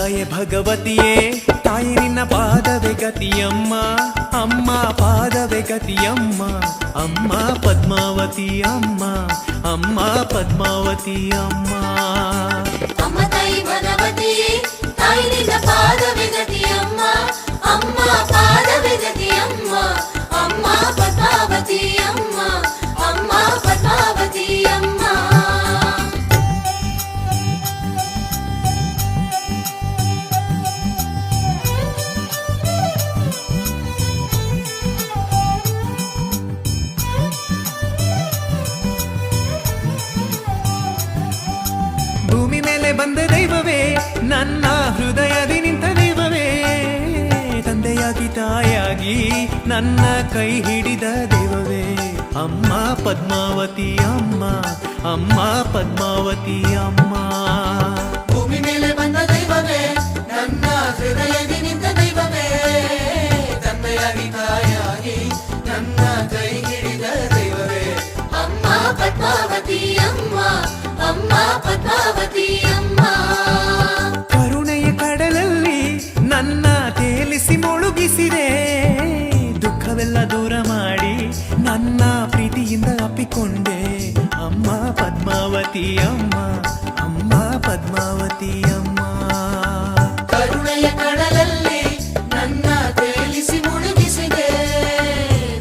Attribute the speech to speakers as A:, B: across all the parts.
A: ತಾಯೆ ಭಗವತಿಯೇ ತಾಯಿ ನಿನ್ನ ಪಾದವೇ ಗತಿಯಮ್ಮ ಅಮ್ಮ ಪಾದವೇ ಗತಿಯಮ್ಮ ಅಮ್ಮ ಪದ್ಮಾವತಿ ಅಮ್ಮ ಅಮ್ಮ ಪದ್ಮಾವತಿ ಅಮ್ಮ
B: ಅಮ್ಮ ತಾಯಿ ಭಗವತಿಯೇ ತಾಯಿ ನಿನ್ನ ಪಾದವೇ ಗತಿಯಮ್ಮ ಅಮ್ಮ ಪಾದವೇ ಗತಿಯಮ್ಮ ಅಮ್ಮ ಪದ್ಮಾವತಿ ಅಮ್ಮ ಅಮ್ಮ ಪದ್ಮಾವತಿ ಅಮ್ಮ
A: ಭೂಮಿ ಮೇಲೆ ಬಂದ ದೈವವೇ ನನ್ನ ಹೃದಯದಿ ನಿಂತ ದೈವವೇ ತಂದೆಯಾಗಿ ತಾಯಾಗಿ ನನ್ನ ಕೈ ಹಿಡಿದ ದೈವವೇ ಅಮ್ಮ ಪದ್ಮಾವತಿ ಅಮ್ಮ ಅಮ್ಮ ಪದ್ಮಾವತಿ ಅಮ್ಮ
C: ಭೂಮಿ ಮೇಲೆ ಬಂದ ದೈವವೇ ನನ್ನ ಹೃದಯದಿ ನಿಂತ ದೈವವೇ ತಂದೆಯಾಗಿ ತಾಯಾಗಿ ನನ್ನ ಕೈ ಹಿಡಿದ ದೈವವೇ
B: ಅಮ್ಮ ಪದ್ಮಾವತಿ ಅಮ್ಮ ಅಮ್ಮ ಪದ್ಮಾವತಿ ಅಮ್ಮ
A: ಕರುಣೆಯ ಕಡಲಲ್ಲಿ ನನ್ನ ತೇಲಿಸಿ ಮುಳುಗಿಸಿದೆ ದುಃಖವೆಲ್ಲ ದೂರ ಮಾಡಿ ನನ್ನ ಪ್ರೀತಿಯಿಂದ ಅಪ್ಪಿಕೊಂಡೆ ಅಮ್ಮ ಪದ್ಮಾವತಿ ಅಮ್ಮ ಅಮ್ಮ ಪದ್ಮಾವತಿ ಅಮ್ಮ
C: ಕರುಣೆಯ ಕಡಲಲ್ಲಿ ನನ್ನ ತೇಲಿಸಿ ಮುಳುಗಿಸಿದೆ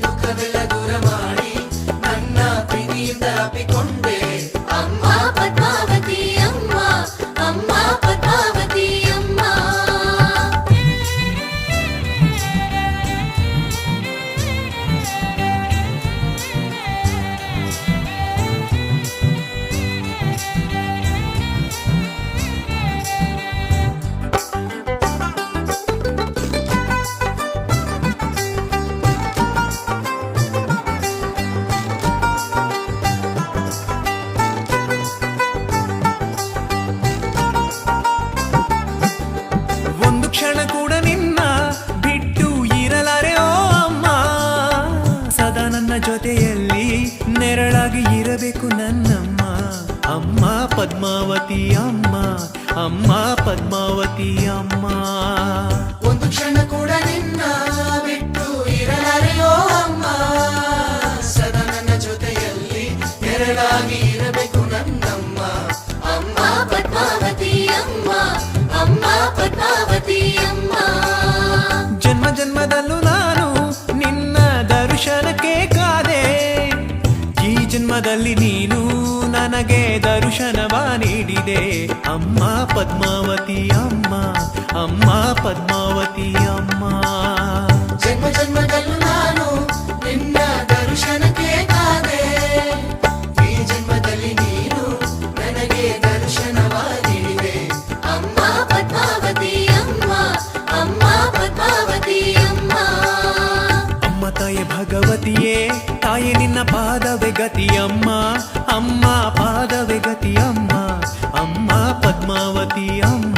C: ದುಃಖವೆಲ್ಲ ದೂರ ಮಾಡಿ ನನ್ನ ಪ್ರೀತಿಯಿಂದ ಅಪ್ಪಿಕೊಂಡೆ
B: ಅಮ್ಮ ಪದ್ಮಾವತಿ ಅಮ್ಮ ಅಮ್ಮ ಪದ್ಮಾವತಿ ಅಮ್ಮ
A: ಒಂದು ಕ್ಷಣ ಕೂಡ ನಿನ್ನ ಬಿಟ್ಟು ಇರಲಾರೆ ಓ ಅಮ್ಮ ಸದಾ ನನ್ನ ಜೊತೆಯಲ್ಲಿ ನೆರಳಾಗಿ ಇರಬೇಕು ನನ್ನಮ್ಮ ಅಮ್ಮ ಪದ್ಮಾವತಿ ಅಮ್ಮ ಅಮ್ಮ ಪದ್ಮಾವತಿ ಅಮ್ಮ
C: ಒಂದು ಕ್ಷಣ ಕೂಡ ನಿನ್ನ ಬಿಟ್ಟು ಇರಲಾರೆಯೋ ಅಮ್ಮ ಸದಾ ನನ್ನ ಜೊತೆಯಲ್ಲಿ ನೆರಳಾಗಿ ಇರಬೇಕು ನನ್ನಮ್ಮ
B: ಅಮ್ಮ ಪದ್ಮಾವತಿ ಅಮ್ಮ ಅಮ್ಮ ಪದ್ಮಾವತಿ ಅಮ್ಮ
A: ಜನ್ಮ ಜನ್ಮದಲ್ಲೂ ನಾನು ನಿನ್ನ ದರ್ಶನಕ್ಕೆ ಕಾದೆ ಈ ಜನ್ಮದಲ್ಲಿ ನೀನು ನನಗೆ ದರ್ಶನವ ನೀಡಿದೆ ಅಮ್ಮ ಪದ್ಮಾವತಿ ಅಮ್ಮ ಅಮ್ಮ ಪದ್ಮಾವತಿ ಅಮ್ಮ
C: ಜನ್ಮ ಜನ್ಮದಲ್ಲೂ ನಾನು ನಿನ್ನ ದರ್ಶನಕ್ಕೆ ಕಾದೆ ಈ ಜನ್ಮದಲ್ಲಿ ನೀನು ನನಗೆ ದರ್ಶನವ ನೀಡಿದೆ
B: ಅಮ್ಮ ಪದ್ಮಾವತಿ ಅಮ್ಮ ಅಮ್ಮ ಪದ್ಮಾವತಿ ಅಮ್ಮ
A: ಅಮ್ಮ ತಾಯಿ ಭಗವತಿಯೇ ತಾಯಿ ನಿನ್ನ ಪಾದವೇ ಗತಿಯಮ್ಮ ಅಮ್ಮ ಪಾದವೇ ಗತಿಯಮ್ಮ ಅಮ್ಮ ಪದ್ಮಾವತಿ ಅಮ್ಮ